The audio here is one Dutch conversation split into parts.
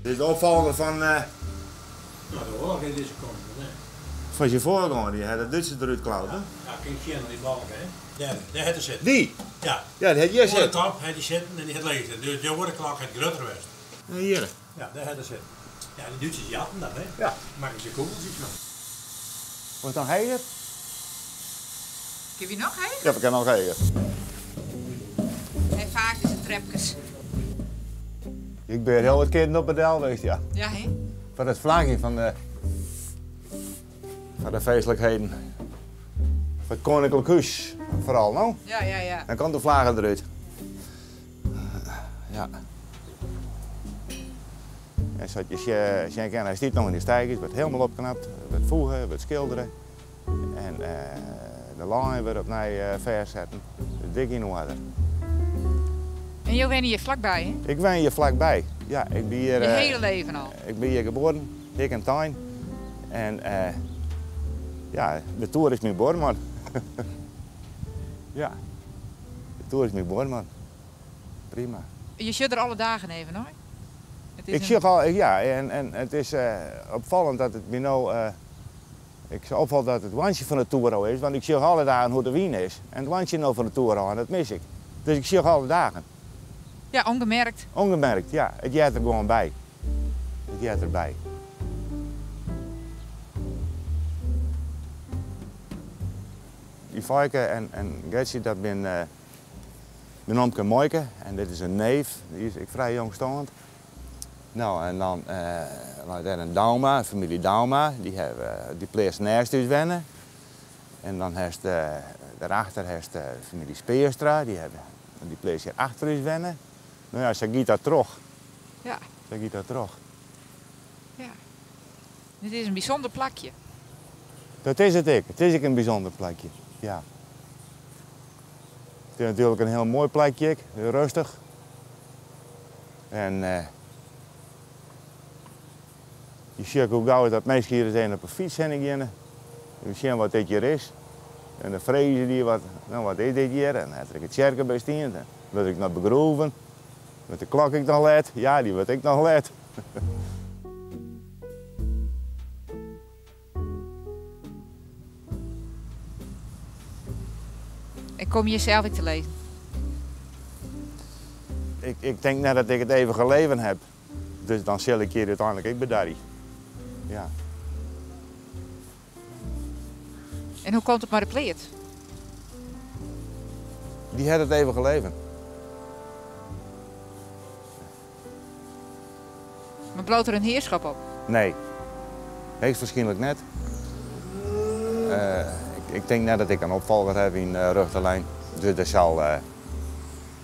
Dit is de opvolger van... Nou, de oorlog in deze kant, hè. Van je voorganger, die had de Duitsers eruit geklauwd, hè? Ja, King Shannon, die balk, hè. Daar had hij zitten. Die? Ja. Ja, die had jij Voor de zitten. top had hij zitten en die had lezen. Dus de oorlog had groter geweest. Hier. Ja, daar had hij zitten. Ja, die Duitsers die hadden dat, hè. Ja. Maken ze kogeltjes nog. Wat dan heiger? Heb je nog heen? Ja, we kunnen nog heiger. En vaak is het trepjes. Ik ben heel wat kind op het del geweest, ja. Ja, hè? Van het vlagje van de feestelijkheden. Van het Koninklijk Huis, vooral, nou. Ja, ja, ja. Dan komt de vlaggen eruit. Ja. En zoals je zien kan, hij staat nog in de stijgers, wordt helemaal opgeknapt, wordt voegen, wordt schilderen. En de lijn wordt opnieuw vers zetten. Dus dik in orde. En je woont hier vlakbij, hè? Ik woon hier vlakbij. Ja, ik ben hier, Je hele leven al. ik ben hier geboren, ik en tuin. En ja, de toer is mijn boorman. Ja, de toer is mijn boorman. Prima. Je zit er alle dagen even, hoor. Het is Ik zie al, ja, en het is opvallend dat het me nou, ik opval dat het wandje van de Tour is, want ik zie alle dagen hoe de wien is. En het wandje nou van de Tour en dat mis ik. Dus ik zie alle dagen. Ja, ongemerkt. Ongemerkt, ja. Het jij er gewoon bij. Het jij erbij. Ivaike en Gertje, dat ben mijn omke Moike. En dit is een neef, die is ik vrij jong staand. Nou, en dan daar een Dauma, familie Dauma, die pleegt naast huis wennen. En dan heeft daarachter heeft de familie Speerstra, die pleegt hier achter huis wennen. Nou ja, ze gaat daar terug. Ja. Ze gaat daar terug. Ja. Dit is een bijzonder plakje. Dat is het ik. Het is ook een bijzonder plekje. Ja. Het is natuurlijk een heel mooi plekje, heel rustig. En je ziet hoe gauw dat mensen hier zijn op een fiets zijn beginnen. Je ziet wat dit hier is. En dan vrezen die wat is dit hier? En dan heb ik het kerken bij staan. Dan word ik nog begroeven. Met de klok ik nog let. Ja, die word ik nog let. En kom je jezelf ook te lezen? Ik denk net dat ik het even geleven heb. Dus dan zal ik hier uiteindelijk ook bedarrie. Ja. En hoe komt het maar de pleert? Die had het even geleven. Maar bloot er een heerschap op? Nee. Heeft waarschijnlijk net. Ik denk net dat ik een opvolger heb in Rugterlijn. Dus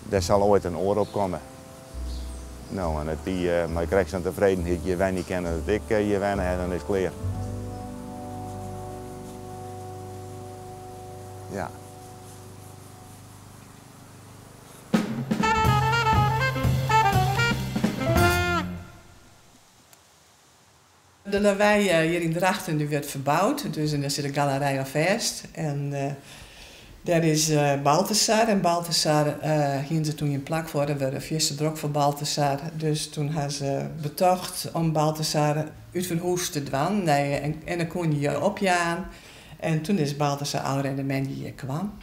daar zal ooit een oor op komen. Nou, en dat die maar ik krijg zo'n tevredenheid, je wij niet kennen dat ik je wennen heb, dan is het klaar. Ja. De lawaai hier in Drachten die werd verbouwd, dus daar zit een galerij aan vast. En daar is Balthasar. En Balthasar ging ze toen een plak voor, dat werd de eerste drok van Balthasar. Dus toen hadden ze betocht om Balthasar uit van huis te dwan. Nee, en dan kon je opjaan. En toen is Balthasar ouder en de man die hier kwam.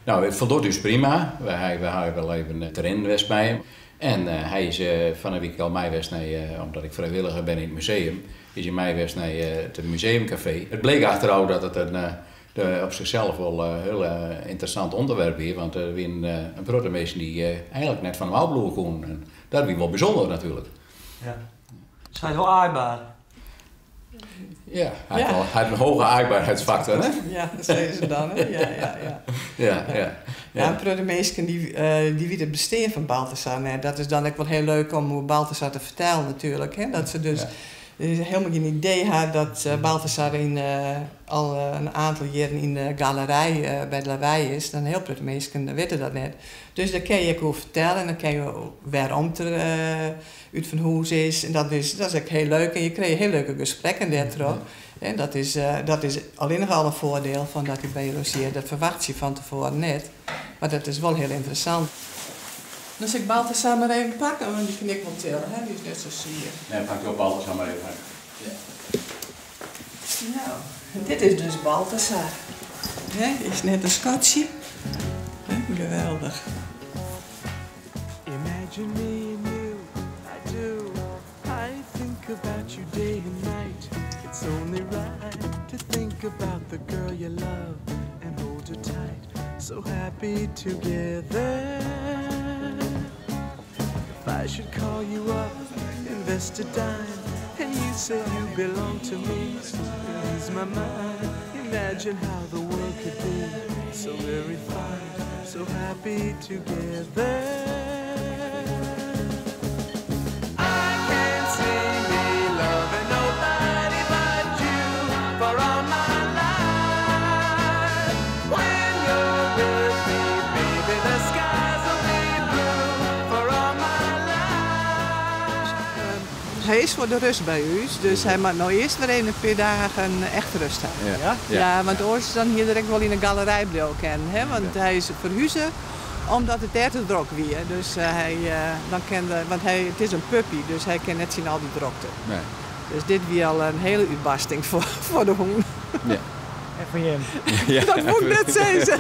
Nou, het voldoet dus prima. We hebben wel even het erin bij hem. En hij is van een week al meegeweest naar, omdat ik vrijwilliger ben in het museum, is hij meegeweest naar het museumcafé. Het bleek achteraf dat het op zichzelf wel een heel interessant onderwerp is, want er zijn een paar mensen die eigenlijk net van de Wouwbloer komen. En dat is wel bijzonder natuurlijk. Ja. Het is wel aardbaar. Ja, hij heeft een hoge aardbaarheidsfactor, hè? Ja, dat zeggen ze dan, hè? Ja. Ja, een paar mensen die weten het bestaan van Balthasar. Nee, dat is dan ook wel heel leuk om hoe Balthasar te vertellen natuurlijk. Hè? Dat ze dus helemaal geen idee had dat Balthasar al een aantal jaren in de galerij bij de lawaai is. Dan heel veel mensen weten dat net. Dus daar kan je ook over vertellen en dan kan je waarom er uit van huis is. En dat is ook heel leuk en je krijgt heel leuke gesprekken daarover. En dat is alleen nog al een voordeel van dat ik bij je logeer. Dat verwacht je van tevoren net. Maar dat is wel heel interessant. Dus ik Balthasar maar even pakken, want die kan ik wel tillen, hè? Die is net zo zier. Nee, pak je op Balthasar maar even. Ja. Nou, dit is dus Balthasar. Hè? Is net een scotchie. Geweldig. Imagine me and you, I do. I think about you day and night. It's only right to think about the girl you love and hold her tight. So happy together. If I should call you up, invest a dime, and you say you belong to me, ease my mind. Imagine how the world could be so very fine, so happy together. I can't see me loving nobody but you for all my life. When you're with me, baby, the skies will be blue for all my life. Hij is voor de rust bij u, dus hij mag nou eerst weer een paar dagen echt rust hebben. Ja. Ja, want anders is dan hier direct wel in een galerij kennen, hè? Want hij is verhuizen omdat het er te druk weer. Dus het is een puppy, dus hij kan net zien al die drukte. Nee. Dus dit weer al een hele uitbarsting voor de hoen. Ja. En van Jim. Ja. Dat moet ik net zeggen.